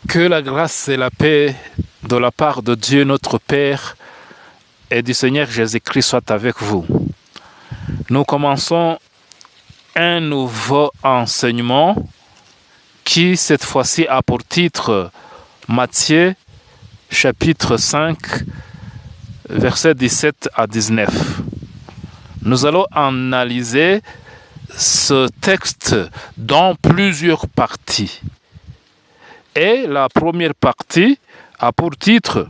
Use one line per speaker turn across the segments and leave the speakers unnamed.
Que la grâce et la paix de la part de Dieu notre Père et du Seigneur Jésus-Christ soient avec vous. Nous commençons un nouveau enseignement qui cette fois-ci a pour titre Matthieu chapitre 5 versets 17 à 19. Nous allons analyser ce texte dans plusieurs parties. Et la première partie a pour titre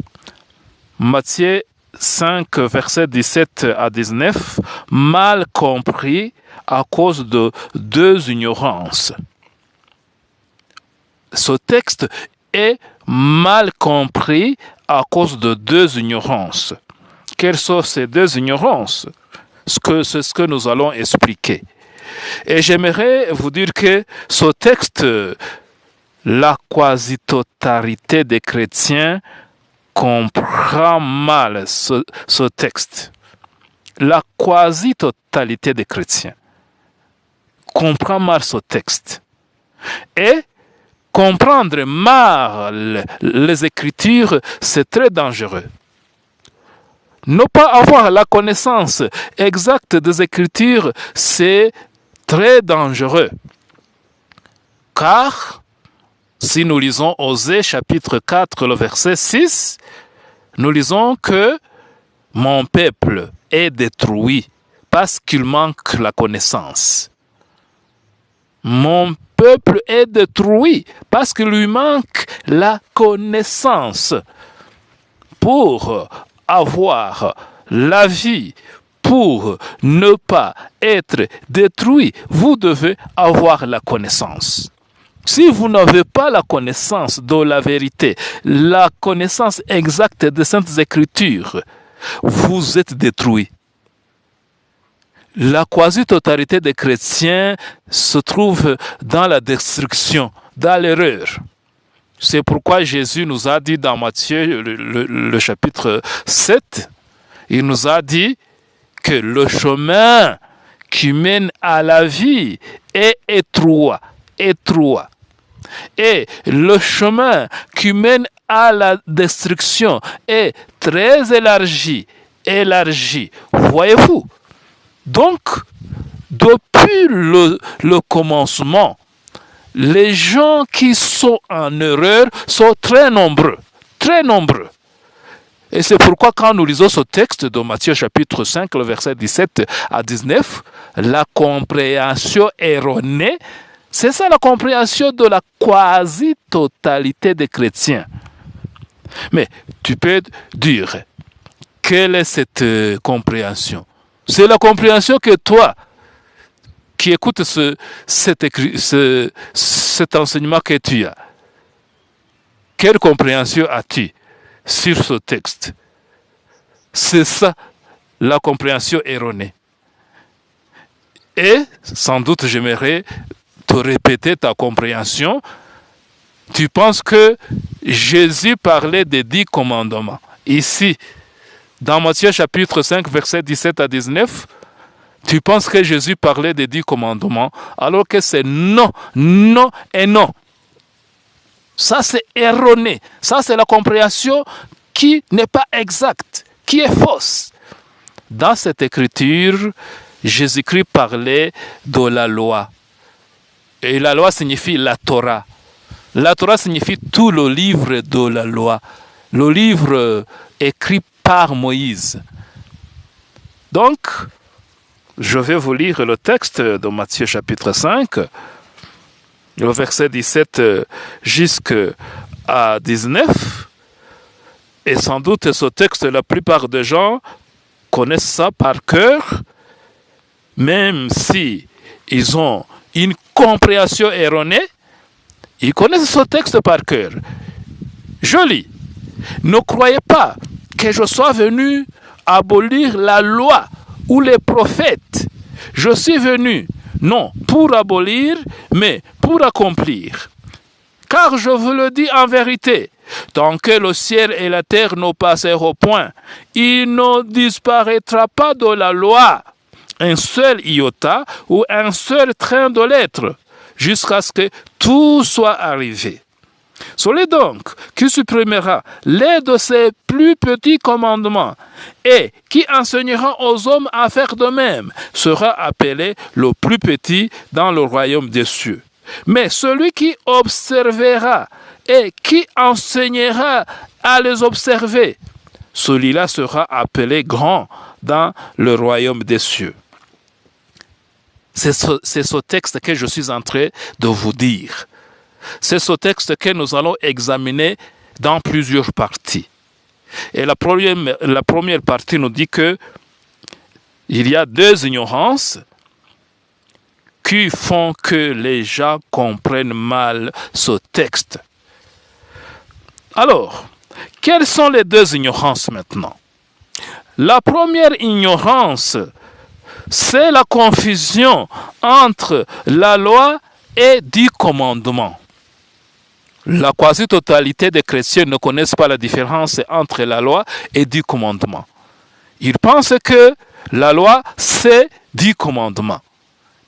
Matthieu 5, versets 17 à 19, mal compris à cause de deux ignorances. Ce texte est mal compris à cause de deux ignorances. Quelles sont ces deux ignorances? C'est ce que nous allons expliquer. Et j'aimerais vous dire que ce texte, la quasi-totalité des chrétiens comprend mal ce texte. La quasi-totalité des chrétiens comprend mal ce texte. Et comprendre mal les Écritures, c'est très dangereux. Ne pas avoir la connaissance exacte des Écritures, c'est très dangereux. Car si nous lisons Osée chapitre 4, le verset 6, nous lisons que mon peuple est détruit parce qu'il manque la connaissance. Mon peuple est détruit parce qu'il lui manque la connaissance. Pour avoir la vie, pour ne pas être détruit, vous devez avoir la connaissance. Si vous n'avez pas la connaissance de la vérité, la connaissance exacte des Saintes Écritures, vous êtes détruit. La quasi-totalité des chrétiens se trouve dans la destruction, dans l'erreur. C'est pourquoi Jésus nous a dit dans Matthieu, le chapitre 7, il nous a dit que le chemin qui mène à la vie est étroit. Et le chemin qui mène à la destruction est très élargi. Voyez-vous? Donc, depuis le commencement, les gens qui sont en erreur sont très nombreux. Et c'est pourquoi quand nous lisons ce texte de Matthieu chapitre 5, le verset 17 à 19, la compréhension erronée, c'est ça la compréhension de la quasi-totalité des chrétiens. Mais tu peux dire, quelle est cette compréhension? C'est la compréhension que toi, qui écoutes cet enseignement que tu as. Quelle compréhension as-tu sur ce texte? C'est ça, la compréhension erronée. Et sans doute, j'aimerais te répéter ta compréhension. Tu penses que Jésus parlait des 10 commandements. Ici, dans Matthieu chapitre 5, versets 17 à 19, tu penses que Jésus parlait des 10 commandements, alors que c'est non et non. Ça, c'est erroné. Ça, c'est la compréhension qui n'est pas exacte, qui est fausse. Dans cette écriture, Jésus-Christ parlait de la loi. Et la loi signifie la Torah. La Torah signifie tout le livre de la loi. Le livre écrit par Moïse. Donc, je vais vous lire le texte de Matthieu chapitre 5, le verset 17 jusqu'à 19. Et sans doute ce texte, la plupart des gens connaissent ça par cœur, même si ils ont une compréhension erronée, ils connaissent ce texte par cœur. Je lis. Ne croyez pas que je sois venu abolir la loi ou les prophètes. Je suis venu, non pour abolir, mais pour accomplir. Car je vous le dis en vérité, tant que le ciel et la terre ne passeront point, il ne disparaîtra pas de la loi un seul iota ou un seul train de lettres, jusqu'à ce que tout soit arrivé. Celui donc qui supprimera les de ses plus petits commandements et qui enseignera aux hommes à faire de même sera appelé le plus petit dans le royaume des cieux. Mais celui qui observera et qui enseignera à les observer, celui-là sera appelé grand dans le royaume des cieux. C'est ce texte que je suis en train de vous dire. C'est ce texte que nous allons examiner dans plusieurs parties. Et la première partie nous dit que il y a deux ignorances qui font que les gens comprennent mal ce texte. Alors, quelles sont les deux ignorances maintenant? La première ignorance, c'est la confusion entre la loi et 10 commandements. La quasi-totalité des chrétiens ne connaissent pas la différence entre la loi et 10 commandements. Ils pensent que la loi, c'est 10 commandements.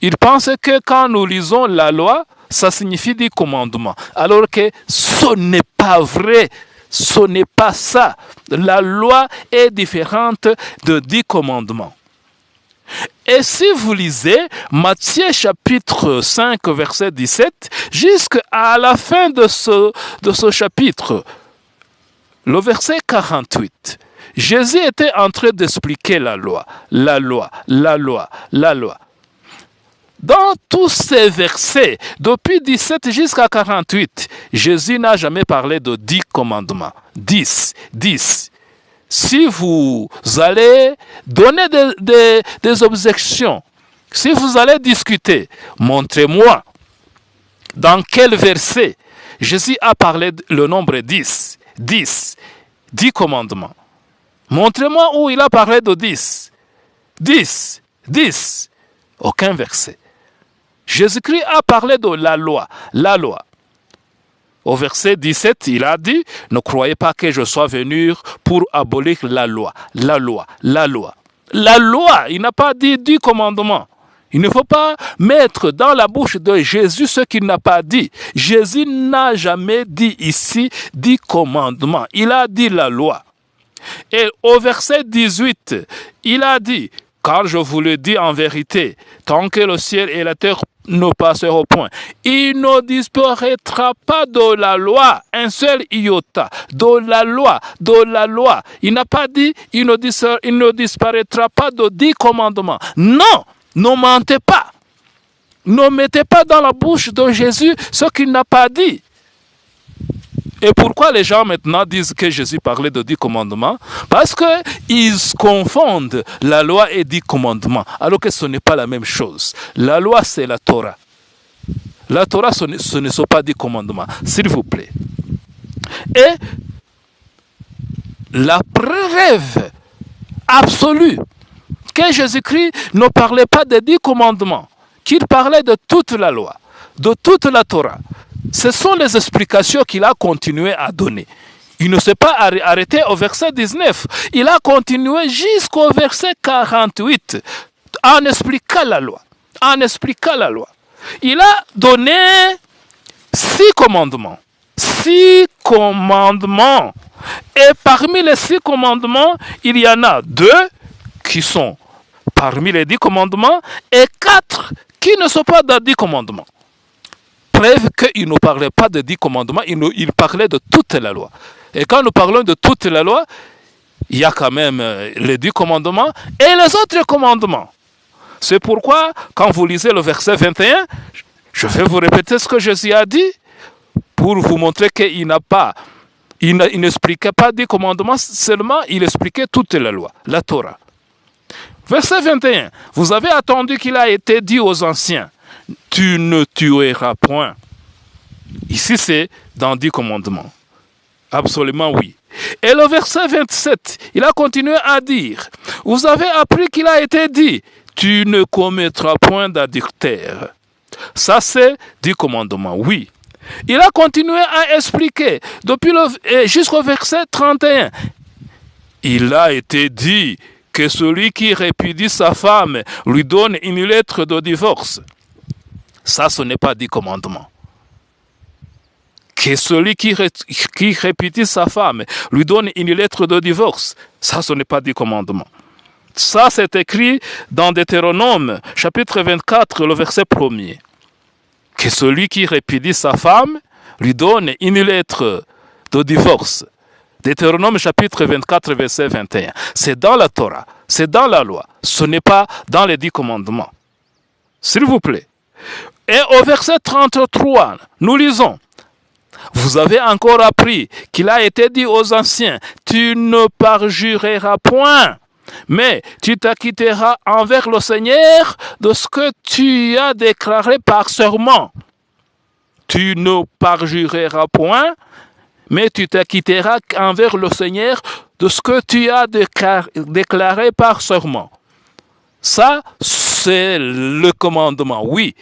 Ils pensent que quand nous lisons la loi, ça signifie 10 commandements. Alors que ce n'est pas vrai. Ce n'est pas ça. La loi est différente de 10 commandements. Et si vous lisez Matthieu chapitre 5, verset 17, jusqu'à la fin de ce chapitre, le verset 48, Jésus était en train d'expliquer la loi. Dans tous ces versets, depuis 17 jusqu'à 48, Jésus n'a jamais parlé de 10 commandements. 10. Si vous allez donner des objections, si vous allez discuter, montrez-moi dans quel verset Jésus a parlé le nombre 10. 10 commandements. Montrez-moi où il a parlé de 10. 10. Aucun verset. Jésus-Christ a parlé de la loi. Au verset 17, il a dit, ne croyez pas que je sois venu pour abolir la loi. La loi, il n'a pas dit 10 commandements. Il ne faut pas mettre dans la bouche de Jésus ce qu'il n'a pas dit. Jésus n'a jamais dit ici 10 commandements. Il a dit la loi. Et au verset 18, il a dit, car je vous le dis en vérité, tant que le ciel et la terre ne passeront point, il ne disparaîtra pas de la loi, un seul iota, de la loi. Il n'a pas dit, il ne disparaîtra pas de 10 commandements. Non, ne mentez pas. Ne mettez pas dans la bouche de Jésus ce qu'il n'a pas dit. Et pourquoi les gens maintenant disent que Jésus parlait de 10 commandements? Parce qu'ils confondent la loi et 10 commandements, alors que ce n'est pas la même chose. La loi, c'est la Torah. La Torah, ce ne sont pas 10 commandements, s'il vous plaît. Et la preuve absolue que Jésus-Christ ne parlait pas de 10 commandements, qu'il parlait de toute la loi, de toute la Torah. Ce sont les explications qu'il a continué à donner. Il ne s'est pas arrêté au verset 19. Il a continué jusqu'au verset 48 en expliquant la loi. Il a donné 6 commandements. 6 commandements. Et parmi les 6 commandements, il y en a 2 qui sont parmi les 10 commandements et 4 qui ne sont pas dans 10 commandements. Preuve qu'il ne parlait pas de 10 commandements, il parlait de toute la loi. Et quand nous parlons de toute la loi, il y a quand même les 10 commandements et les autres commandements. C'est pourquoi, quand vous lisez le verset 21, je vais vous répéter ce que Jésus a dit pour vous montrer qu'il n'expliquait pas 10 commandements, seulement il expliquait toute la loi, la Torah. Verset 21, vous avez attendu qu'il a été dit aux anciens, tu ne tueras point. Ici, c'est dans 10 commandements. Absolument oui. Et le verset 27, il a continué à dire, vous avez appris qu'il a été dit, tu ne commettras point d'adultère. Ça, c'est 10 commandements, oui. Il a continué à expliquer jusqu'au verset 31. Il a été dit que celui qui répudie sa femme lui donne une lettre de divorce. Ça, ce n'est pas 10 commandements. que celui qui répudie sa femme lui donne une lettre de divorce. Ça, ce n'est pas 10 commandements. Ça, c'est écrit dans Deutéronome, chapitre 24, le verset 1er. Que celui qui répudie sa femme lui donne une lettre de divorce. Deutéronome, chapitre 24, verset 21. C'est dans la Torah, c'est dans la loi. Ce n'est pas dans les 10 commandements. S'il vous plaît. Et au verset 33, nous lisons. Vous avez encore appris qu'il a été dit aux anciens, tu ne parjureras point, mais tu t'acquitteras envers le Seigneur de ce que tu as déclaré par serment. Tu ne parjureras point, mais tu t'acquitteras envers le Seigneur de ce que tu as déclaré par serment. Ça, c'est le commandement, oui.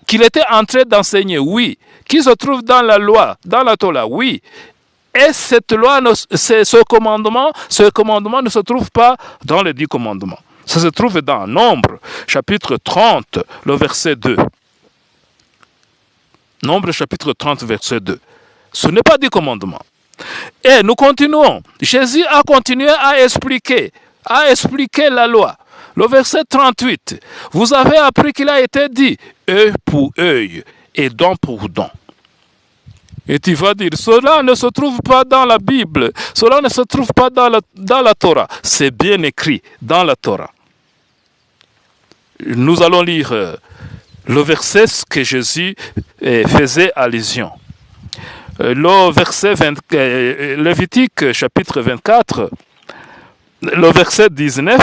Qu'il était en train d'enseigner, oui. Qui se trouve dans la loi, dans la Torah, oui. Et cette loi, ce commandement ne se trouve pas dans les 10 commandements. Ça se trouve dans Nombre, chapitre 30, le verset 2. Nombre, chapitre 30, verset 2. Ce n'est pas 10 commandements. Et nous continuons. Jésus a continué à expliquer la loi. Le verset 38. Vous avez appris qu'il a été dit, œil pour œil et dent pour dent. Et tu vas dire, cela ne se trouve pas dans la Bible, cela ne se trouve pas dans la Torah. C'est bien écrit dans la Torah. Nous allons lire le verset que Jésus faisait allusion. Le verset Lévitique, chapitre 24, le verset 19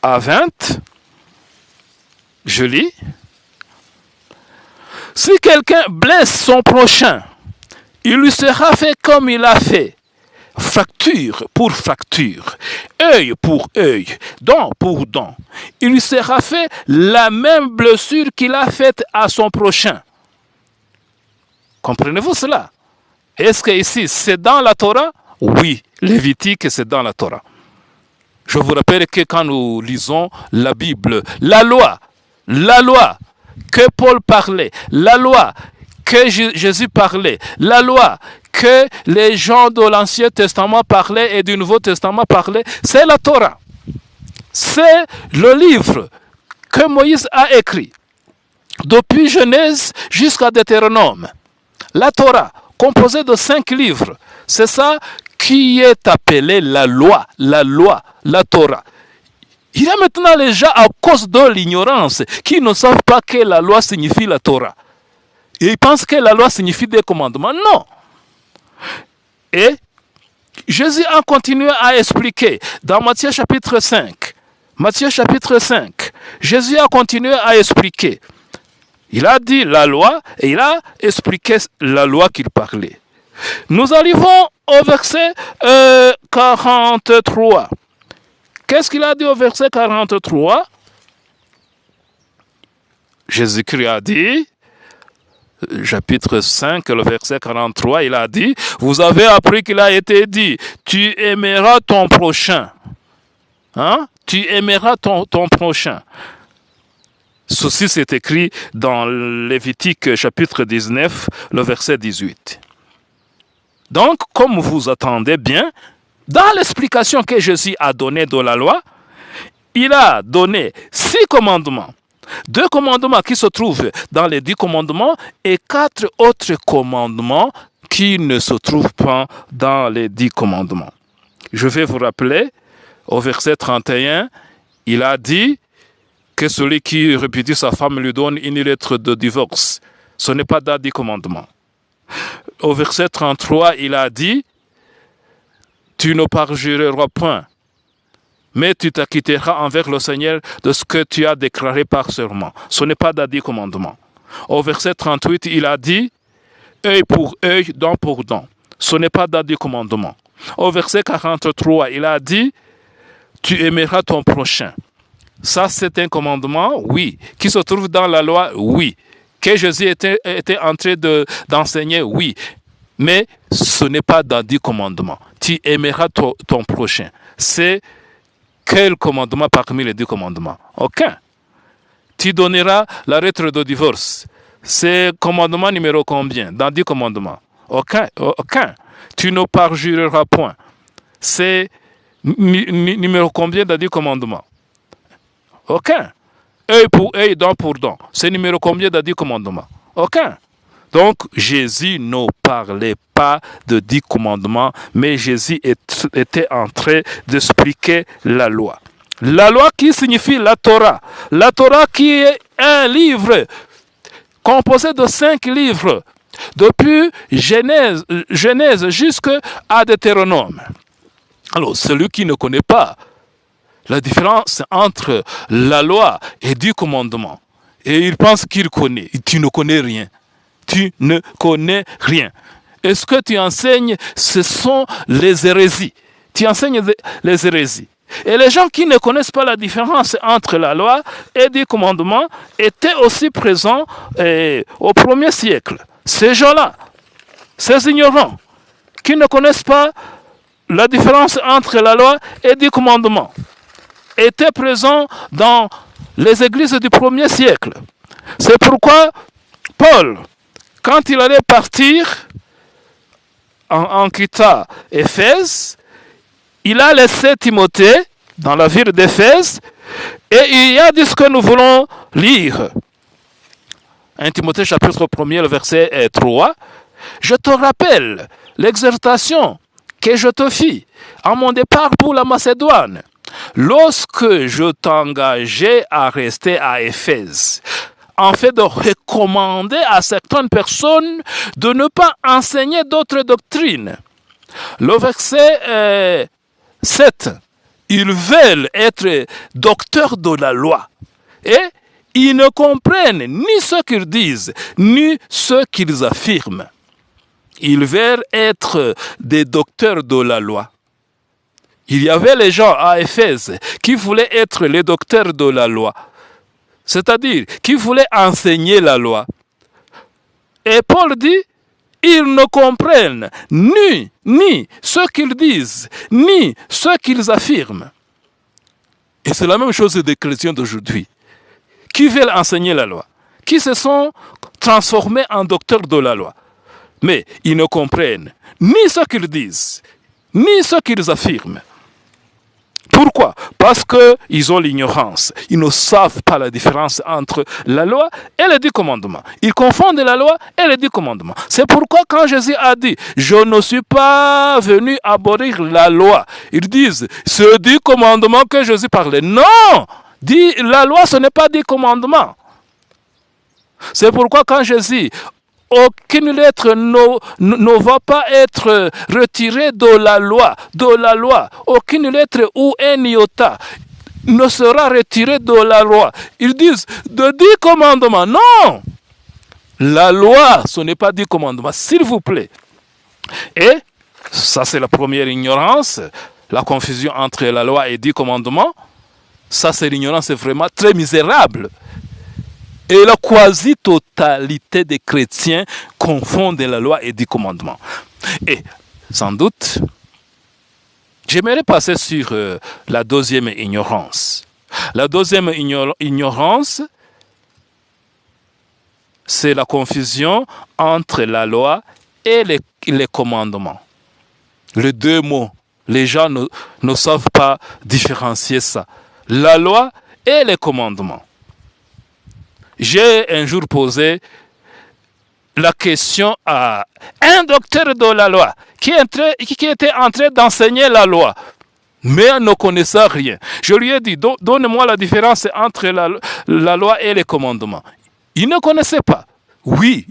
à 20, je lis. Si quelqu'un blesse son prochain, il lui sera fait comme il a fait, fracture pour fracture, œil pour œil, dent pour dent. Il lui sera fait la même blessure qu'il a faite à son prochain. Comprenez-vous cela? Est-ce que ici, c'est dans la Torah? Oui, Lévitique, c'est dans la Torah. Je vous rappelle que quand nous lisons la Bible, la loi que Paul parlait, la loi que Jésus parlait, la loi que les gens de l'Ancien Testament parlaient et du Nouveau Testament parlaient, c'est la Torah. C'est le livre que Moïse a écrit, depuis Genèse jusqu'à Deutéronome. La Torah, composée de 5 livres, c'est ça qui est appelé la loi, la Torah. Il y a maintenant les gens, à cause de l'ignorance, qui ne savent pas que la loi signifie la Torah. Et ils pensent que la loi signifie des commandements. Non. Et Jésus a continué à expliquer dans Matthieu chapitre 5. Matthieu chapitre 5. Jésus a continué à expliquer. Il a dit la loi et il a expliqué la loi qu'il parlait. Nous arrivons au verset 43. Qu'est-ce qu'il a dit au verset 43? Jésus-Christ a dit, chapitre 5, le verset 43, il a dit, vous avez appris qu'il a été dit, tu aimeras ton prochain. Hein? Tu aimeras ton prochain. Ceci c'est écrit dans Lévitique chapitre 19, le verset 18. Donc, comme vous attendez bien, dans l'explication que Jésus a donnée de la loi, il a donné 6 commandements. 2 commandements qui se trouvent dans les 10 commandements et 4 autres commandements qui ne se trouvent pas dans les 10 commandements. Je vais vous rappeler, au verset 31, il a dit que celui qui répudie sa femme lui donne une lettre de divorce. Ce n'est pas dans les 10 commandements. Au verset 33, il a dit, tu ne parjureras point, mais tu t'acquitteras envers le Seigneur de ce que tu as déclaré par serment. Ce n'est pas dans les 10 commandements. Au verset 38, il a dit, œil pour œil, dent pour dent. Ce n'est pas dans les 10 commandements. Au verset 43, il a dit, tu aimeras ton prochain. Ça, c'est un commandement, oui. Qui se trouve dans la loi, oui. Que Jésus était en train d'enseigner, oui. Mais ce n'est pas dans 10 commandements. Tu aimeras ton prochain. C'est quel commandement parmi les 10 commandements? Aucun. Tu donneras la lettre de divorce. C'est commandement numéro combien dans 10 commandements? Aucun. Tu ne parjureras point. C'est numéro combien dans 10 commandements? Aucun. Œil pour œil, dent pour dent. C'est numéro combien dans 10 commandements? Aucun. Donc, Jésus ne parlait pas de 10 commandements, mais Jésus était en train d'expliquer la loi. La loi qui signifie la Torah. La Torah qui est un livre composé de 5 livres, depuis Genèse jusqu'à Deutéronome. Alors, celui qui ne connaît pas la différence entre la loi et 10 commandements, et il pense qu'il connaît, tu ne connais rien. Tu ne connais rien. Et ce que tu enseignes, ce sont les hérésies. Tu enseignes les hérésies. Et les gens qui ne connaissent pas la différence entre la loi et 10 commandements étaient aussi présents au 1er siècle. Ces gens-là, ces ignorants, qui ne connaissent pas la différence entre la loi et 10 commandements, étaient présents dans les églises du 1er siècle. C'est pourquoi Paul, quand il allait partir en quittant Éphèse, il a laissé Timothée dans la ville d'Éphèse et il a dit ce que nous voulons lire. 1 Timothée chapitre 1er, le verset 3. Je te rappelle l'exhortation que je te fis à mon départ pour la Macédoine, lorsque je t'engageais à rester à Éphèse, en fait de recommander à certaines personnes de ne pas enseigner d'autres doctrines. Le verset 7, ils veulent être docteurs de la loi et ils ne comprennent ni ce qu'ils disent, ni ce qu'ils affirment. Ils veulent être des docteurs de la loi. Il y avait les gens à Éphèse qui voulaient être les docteurs de la loi, c'est-à-dire qui voulaient enseigner la loi. Et Paul dit, ils ne comprennent ni ce qu'ils disent, ni ce qu'ils affirment. Et c'est la même chose des chrétiens d'aujourd'hui, qui veulent enseigner la loi, qui se sont transformés en docteurs de la loi. Mais ils ne comprennent ni ce qu'ils disent, ni ce qu'ils affirment. Pourquoi? Parce qu'ils ont l'ignorance. Ils ne savent pas la différence entre la loi et les 10 commandements. Ils confondent la loi et les 10 commandements. C'est pourquoi quand Jésus a dit « Je ne suis pas venu abolir la loi », ils disent « Ce 10 commandements que Jésus parlait ». Non! La loi, ce n'est pas 10 commandements. C'est pourquoi quand Jésus aucune lettre ne va pas être retirée de la loi. Aucune lettre ou un iota ne sera retirée de la loi. Ils disent de 10 commandements. Non! La loi, ce n'est pas 10 commandements, s'il vous plaît. Et ça, c'est la première ignorance, la confusion entre la loi et 10 commandements. Ça, c'est l'ignorance vraiment très misérable. Et la quasi-totalité des chrétiens confondent la loi et 10 commandements. Et sans doute, j'aimerais passer sur la deuxième ignorance. La deuxième ignorance, c'est la confusion entre la loi et les commandements. Les deux mots, les gens ne savent pas différencier ça. La loi et les commandements. J'ai un jour posé la question à un docteur de la loi qui était en train d'enseigner la loi, mais ne connaissait rien. Je lui ai dit, donne-moi la différence entre la loi et les commandements. Il ne connaissait pas. Oui,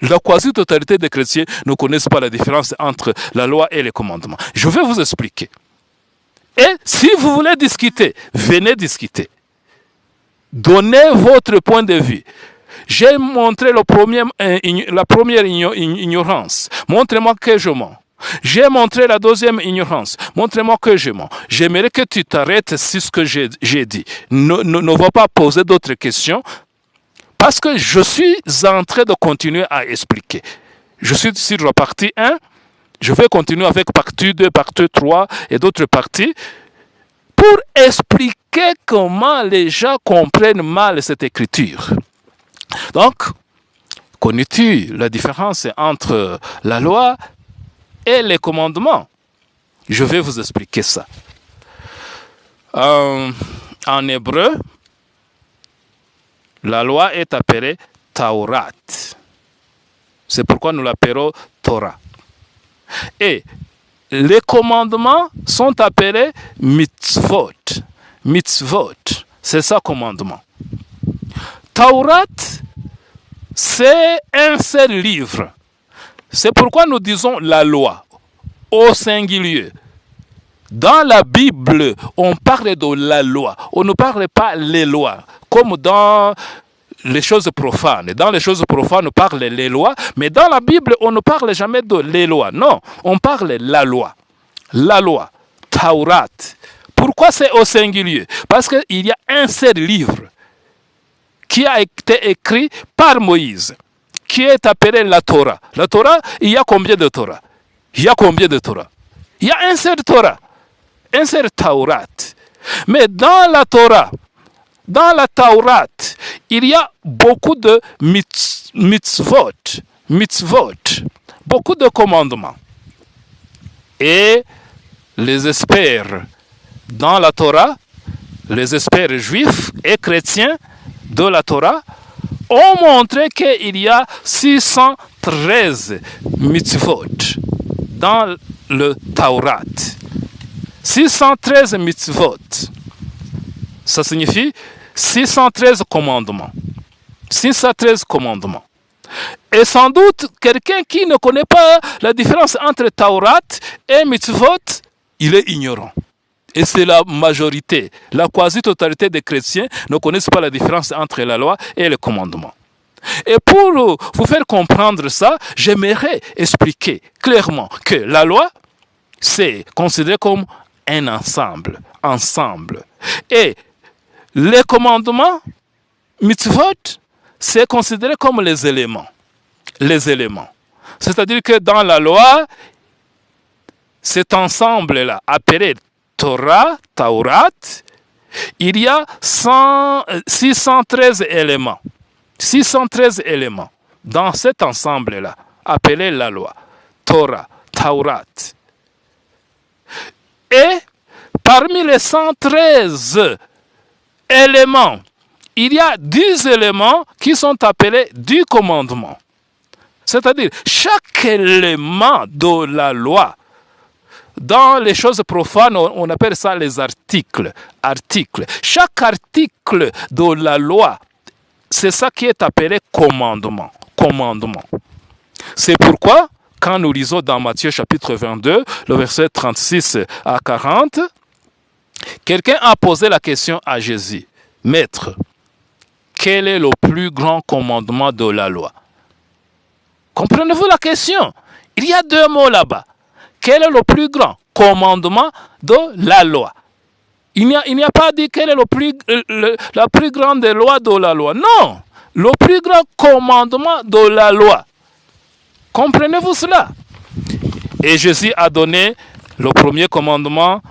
la quasi-totalité des chrétiens ne connaissent pas la différence entre la loi et les commandements. Je vais vous expliquer. Et si vous voulez discuter, venez discuter. Donnez votre point de vue. J'ai montré la première ignorance. Montrez-moi que je mens. J'ai montré la deuxième ignorance. Montrez-moi que je mens. J'aimerais que tu t'arrêtes sur ce que j'ai dit. Ne va pas poser d'autres questions parce que je suis en train de continuer à expliquer. Je suis sur la partie 1. Je vais continuer avec partie 2, partie 3 et d'autres parties pour expliquer comment les gens comprennent mal cette écriture. Donc, Connais-tu la différence entre la loi et les commandements? Je vais vous expliquer ça. En hébreu, la loi est appelée Taurat. C'est pourquoi nous l'appelons Torah. Et les commandements sont appelés mitzvot. Mitzvot, c'est ça commandement. Taurat, c'est un seul livre. C'est pourquoi nous disons la loi au singulier. Dans la Bible, on parle de la loi. On ne parle pas les lois, comme dans les choses profanes. Dans les choses profanes, on parle les lois, mais dans la Bible, on ne parle jamais de les lois. Non, on parle la loi. La loi, Taurat. Pourquoi c'est au singulier? Parce qu'il y a un seul livre qui a été écrit par Moïse, qui est appelé la Torah. La Torah, il y a combien de Torah? Il y a combien de Torah? Il y a un seul Torah, un seul Taurat. Mais dans la Torah, dans la Taurat, il y a beaucoup de mitzvot, beaucoup de commandements. Et les experts dans la Torah, les experts juifs et chrétiens de la Torah ont montré qu'il y a 613 mitzvot dans le Taurat. 613 mitzvot. Ça signifie 613 commandements. 613 commandements. Et sans doute, quelqu'un qui ne connaît pas la différence entre Taurat et mitzvot, il est ignorant. Et c'est la majorité, la quasi-totalité des chrétiens ne connaissent pas la différence entre la loi et le commandement. Et pour vous faire comprendre ça, j'aimerais expliquer clairement que la loi, c'est considéré comme un ensemble. Et les commandements, mitzvot, c'est considéré comme les éléments. C'est-à-dire que dans la loi, cet ensemble-là, appelé Torah, Taurat, il y a 613 éléments. 613 éléments dans cet ensemble-là, appelé la loi, Torah, Taurat. Et parmi les 113 éléments, il y a 10 éléments qui sont appelés 10 commandements. C'est-à-dire, chaque élément de la loi, dans les choses profanes, on appelle ça les articles. Chaque article de la loi, c'est ça qui est appelé commandement. C'est pourquoi, quand nous lisons dans Matthieu chapitre 22, le verset 36 à 40, quelqu'un a posé la question à Jésus. Maître, quel est le plus grand commandement de la loi? Comprenez-vous la question? Il y a deux mots là-bas. Quel est le plus grand commandement de la loi? Il n'y a pas dit quelle est la plus grande loi de la loi. Non, le plus grand commandement de la loi. Comprenez-vous cela? Et Jésus a donné le premier commandement,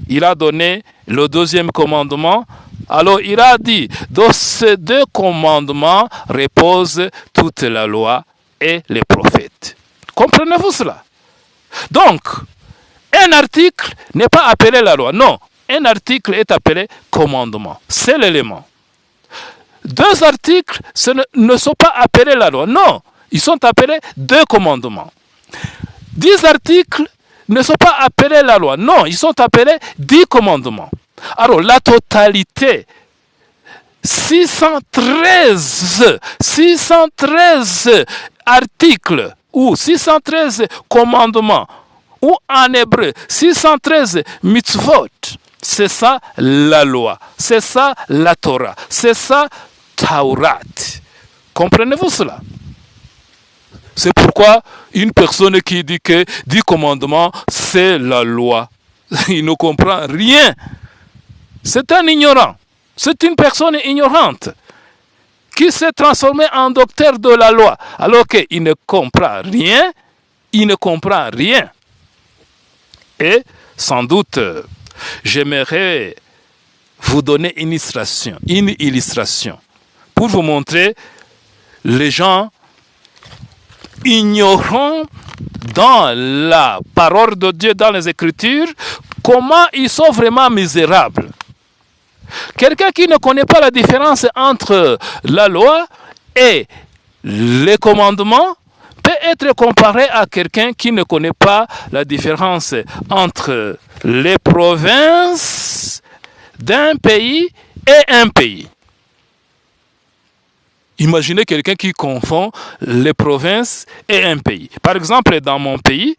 il a donné le deuxième commandement. Alors il a dit, dans ces deux commandements repose toute la loi et les prophètes. Comprenez-vous cela? Donc, un article n'est pas appelé la loi. Non, un article est appelé commandement. C'est l'élément. Deux articles ne sont pas appelés la loi. Non, ils sont appelés deux commandements. 10 articles ne sont pas appelés la loi. Non, ils sont appelés 10 commandements. Alors, la totalité, 613 articles ou 613 commandements, ou en hébreu, 613 mitzvot, c'est ça la loi, c'est ça la Torah, c'est ça Taurat. Comprenez-vous cela? C'est pourquoi une personne qui dit que 10 commandements, c'est la loi, il ne comprend rien. C'est un ignorant, c'est une personne ignorante qui s'est transformé en docteur de la loi, alors qu'il ne comprend rien, Et sans doute, j'aimerais vous donner une illustration pour vous montrer les gens ignorant dans la parole de Dieu, dans les Écritures, comment ils sont vraiment misérables. Quelqu'un qui ne connaît pas la différence entre la loi et les commandements peut être comparé à quelqu'un qui ne connaît pas la différence entre les provinces d'un pays et un pays. Imaginez quelqu'un qui confond les provinces et un pays. Par exemple, dans mon pays,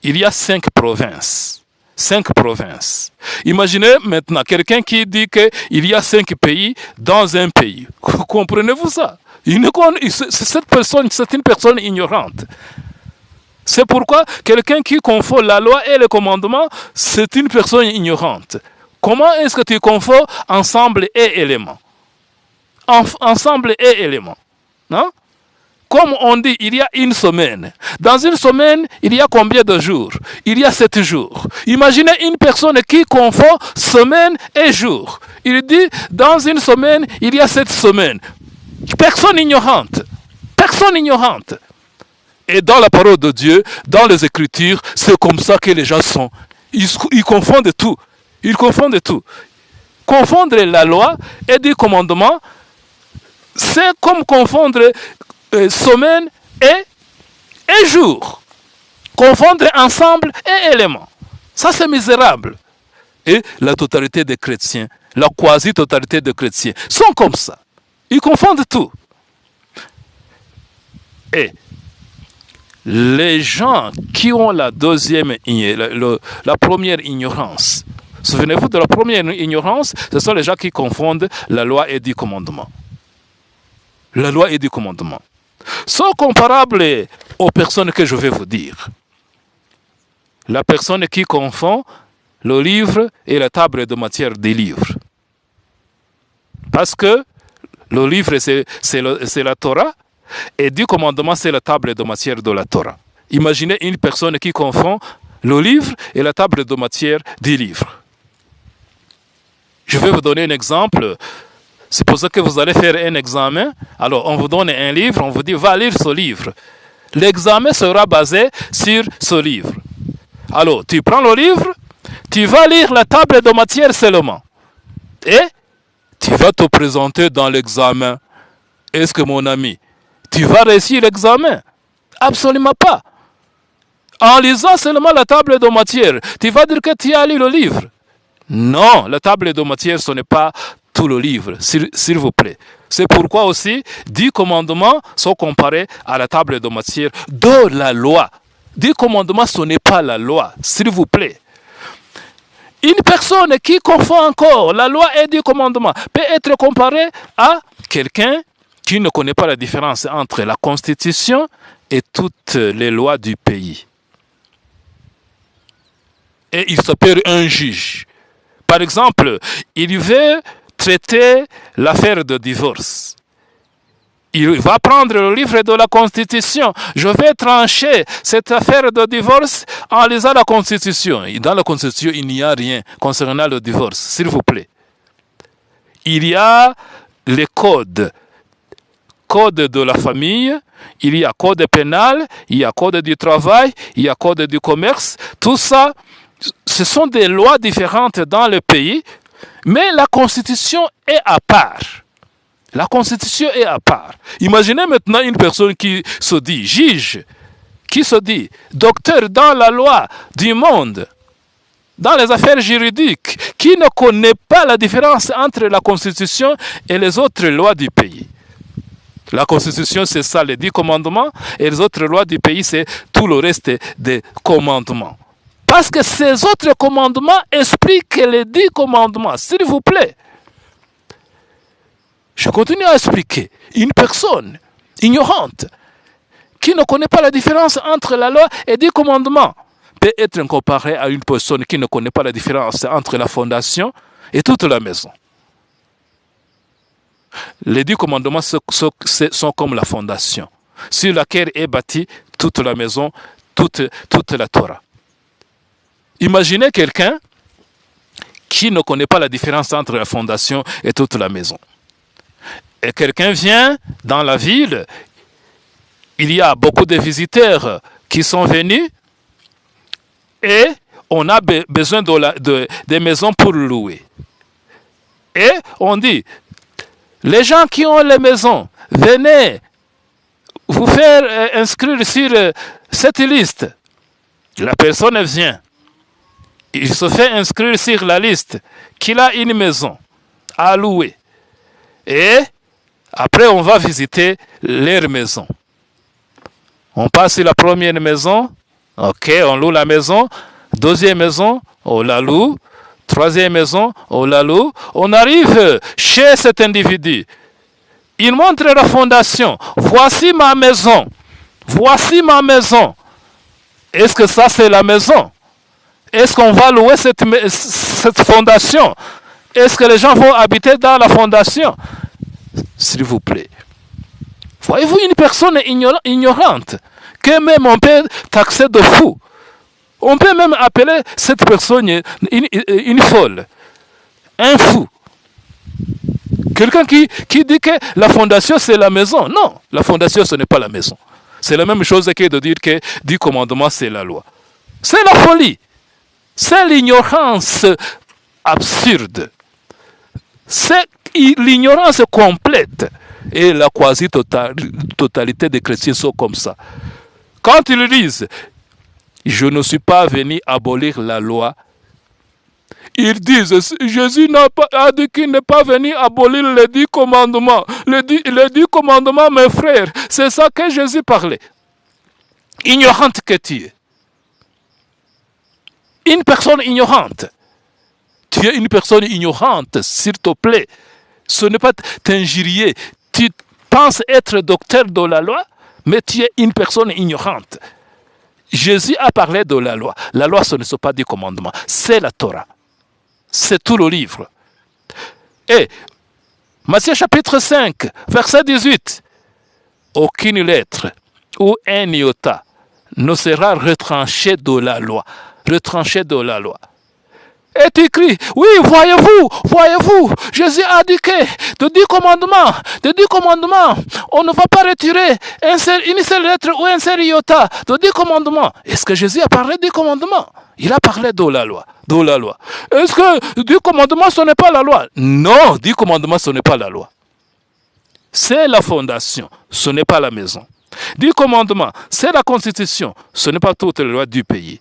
il y a 5 provinces. 5 provinces. Imaginez maintenant quelqu'un qui dit qu'il y a 5 pays dans un pays. Comprenez-vous ça? Cette personne, c'est une personne ignorante. C'est pourquoi quelqu'un qui confond la loi et le commandement, c'est une personne ignorante. Comment est-ce que tu confonds ensemble et éléments? Ensemble et éléments. Non? Comme on dit, il y a une semaine. Dans une semaine, il y a combien de jours? Il y a 7 jours. Imaginez une personne qui confond semaine et jour. Il dit, dans une semaine, il y a 7 semaines. Personne ignorante. Personne ignorante. Et dans la parole de Dieu, dans les Écritures, c'est comme ça que les gens sont. Ils confondent tout. Ils confondent tout. Confondre la loi et des commandements, c'est comme confondre semaine et jour. Confondre ensemble et éléments. Ça, c'est misérable. Et la totalité des chrétiens, la quasi-totalité des chrétiens, sont comme ça. Ils confondent tout. Et les gens qui ont la première ignorance, souvenez-vous de la première ignorance, ce sont les gens qui confondent la loi et 10 commandements. La loi et 10 commandements sont comparables aux personnes que je vais vous dire. La personne qui confond le livre et la table de matière des livres. Parce que le livre, c'est la Torah, et 10 commandements, c'est la table de matière de la Torah. Imaginez une personne qui confond le livre et la table de matière des livres. Je vais vous donner un exemple. C'est pour ça que vous allez faire un examen. Alors, on vous donne un livre, on vous dit, va lire ce livre. L'examen sera basé sur ce livre. Alors, tu prends le livre, tu vas lire la table de matière seulement. Et tu vas te présenter dans l'examen. Est-ce que, mon ami, tu vas réussir l'examen? Absolument pas. En lisant seulement la table de matière, tu vas dire que tu as lu le livre. Non, la table de matière, ce n'est pas tout le livre, s'il vous plaît. C'est pourquoi aussi, 10 commandements sont comparés à la table de matière de la loi. 10 commandements, ce n'est pas la loi, s'il vous plaît. Une personne qui confond encore la loi et 10 commandements peut être comparée à quelqu'un qui ne connaît pas la différence entre la Constitution et toutes les lois du pays. Et il s'appelle un juge. Par exemple, il veut traiter l'affaire de divorce. Il va prendre le livre de la Constitution. Je vais trancher cette affaire de divorce en lisant la Constitution. Et dans la Constitution, il n'y a rien concernant le divorce, s'il vous plaît. Il y a les codes. Code de la famille, il y a code pénal, il y a code du travail, il y a code du commerce. Tout ça, ce sont des lois différentes dans le pays, mais la Constitution est à part. La Constitution est à part. Imaginez maintenant une personne qui se dit juge, qui se dit docteur dans la loi du monde, dans les affaires juridiques, qui ne connaît pas la différence entre la Constitution et les autres lois du pays. La Constitution, c'est ça, les 10 commandements, et les autres lois du pays, c'est tout le reste des commandements. Parce que ces autres commandements expliquent les 10 commandements, s'il vous plaît. Je continue à expliquer. Une personne ignorante, qui ne connaît pas la différence entre la loi et 10 commandements, peut être comparée à une personne qui ne connaît pas la différence entre la fondation et toute la maison. Les 10 commandements sont comme la fondation, sur laquelle est bâtie toute la maison, toute la Torah. Imaginez quelqu'un qui ne connaît pas la différence entre la fondation et toute la maison. Et quelqu'un vient dans la ville, il y a beaucoup de visiteurs qui sont venus et on a besoin de maisons pour louer. Et on dit, les gens qui ont les maisons, venez vous faire inscrire sur cette liste. La personne vient. Il se fait inscrire sur la liste qu'il a une maison à louer. Et après, on va visiter leur maison. On passe sur la première maison. Ok, on loue la maison. Deuxième maison, on la loue. Troisième maison, on la loue. On arrive chez cet individu. Il montre la fondation. Voici ma maison. Voici ma maison. Est-ce que ça, c'est la maison? Est-ce qu'on va louer cette fondation? Est-ce que les gens vont habiter dans la fondation? S'il vous plaît. Voyez-vous une personne ignorante que même on peut taxer de fou. On peut même appeler cette personne une folle, un fou. Quelqu'un qui dit que la fondation c'est la maison. Non, la fondation ce n'est pas la maison. C'est la même chose que de dire que 10 commandements c'est la loi. C'est la folie. C'est l'ignorance absurde. C'est l'ignorance complète. Et la quasi-totalité des chrétiens sont comme ça. Quand ils disent « Je ne suis pas venu abolir la loi », ils disent « Jésus a dit qu'il n'est pas venu abolir les 10 commandements. Les 10 commandements, mes frères, c'est ça que Jésus parlait. » Ignorante que tu es. Une personne ignorante. Tu es une personne ignorante, s'il te plaît. Ce n'est pas t'injurier. Tu penses être docteur de la loi, mais tu es une personne ignorante. Jésus a parlé de la loi. La loi, ce ne sont pas 10 commandements. C'est la Torah. C'est tout le livre. Et Matthieu chapitre 5, verset 18. Aucune lettre ou un iota ne sera retranché de la loi. Retranché de la loi. Et tu cries, oui, voyez-vous, Jésus a dit que de 10 commandements, on ne va pas retirer une seule lettre ou un seul iota de 10 commandements. Est-ce que Jésus a parlé des commandements? Il a parlé de la loi. Est-ce que 10 commandements, ce n'est pas la loi? Non, 10 commandements, ce n'est pas la loi. C'est la fondation, ce n'est pas la maison. 10 commandements, c'est la constitution, ce n'est pas toutes les lois du pays.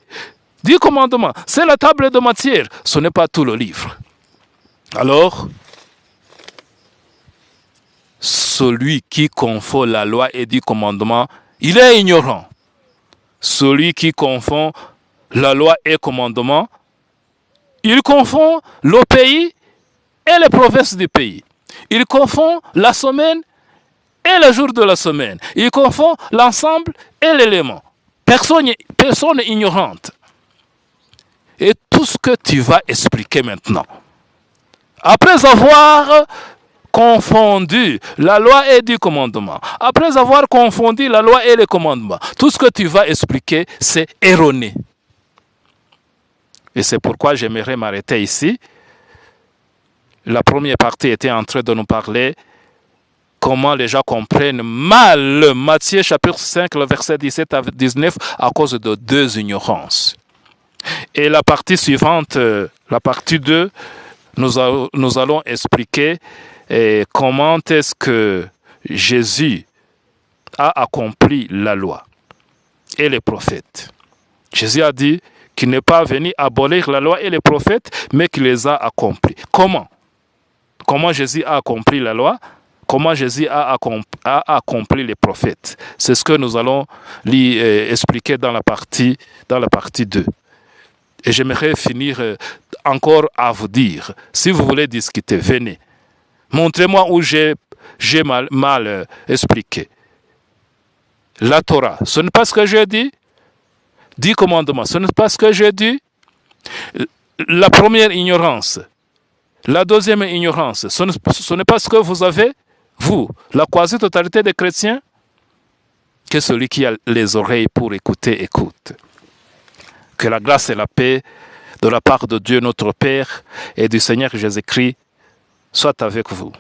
10 commandements, c'est la table de matière, ce n'est pas tout le livre. Alors, celui qui confond la loi et 10 commandements, il est ignorant. Celui qui confond la loi et commandements, il confond le pays et les provinces du pays. Il confond la semaine et le jour de la semaine. Il confond l'ensemble et l'élément. Personne ignorante. Et tout ce que tu vas expliquer maintenant, après avoir confondu la loi et 10 commandements, après avoir confondu la loi et les commandements, tout ce que tu vas expliquer, c'est erroné. Et c'est pourquoi j'aimerais m'arrêter ici. La première partie était en train de nous parler comment les gens comprennent mal Matthieu chapitre 5, le verset 17 à 19 à cause de 2 ignorances. Et la partie suivante, la partie 2, nous allons expliquer comment est-ce que Jésus a accompli la loi et les prophètes. Jésus a dit qu'il n'est pas venu abolir la loi et les prophètes, mais qu'il les a accomplis. Comment? Comment Jésus a accompli la loi? Comment Jésus a accompli les prophètes? C'est ce que nous allons lui expliquer dans la partie 2. Et j'aimerais finir encore à vous dire, si vous voulez discuter, venez. Montrez-moi où j'ai mal expliqué. La Torah, ce n'est pas ce que j'ai dit. 10 commandements, ce n'est pas ce que j'ai dit. La première ignorance. La deuxième ignorance, ce n'est pas ce que vous avez, vous, la quasi-totalité des chrétiens. Que celui qui a les oreilles pour écouter, écoute. Que la grâce et la paix de la part de Dieu notre Père et du Seigneur Jésus-Christ soient avec vous.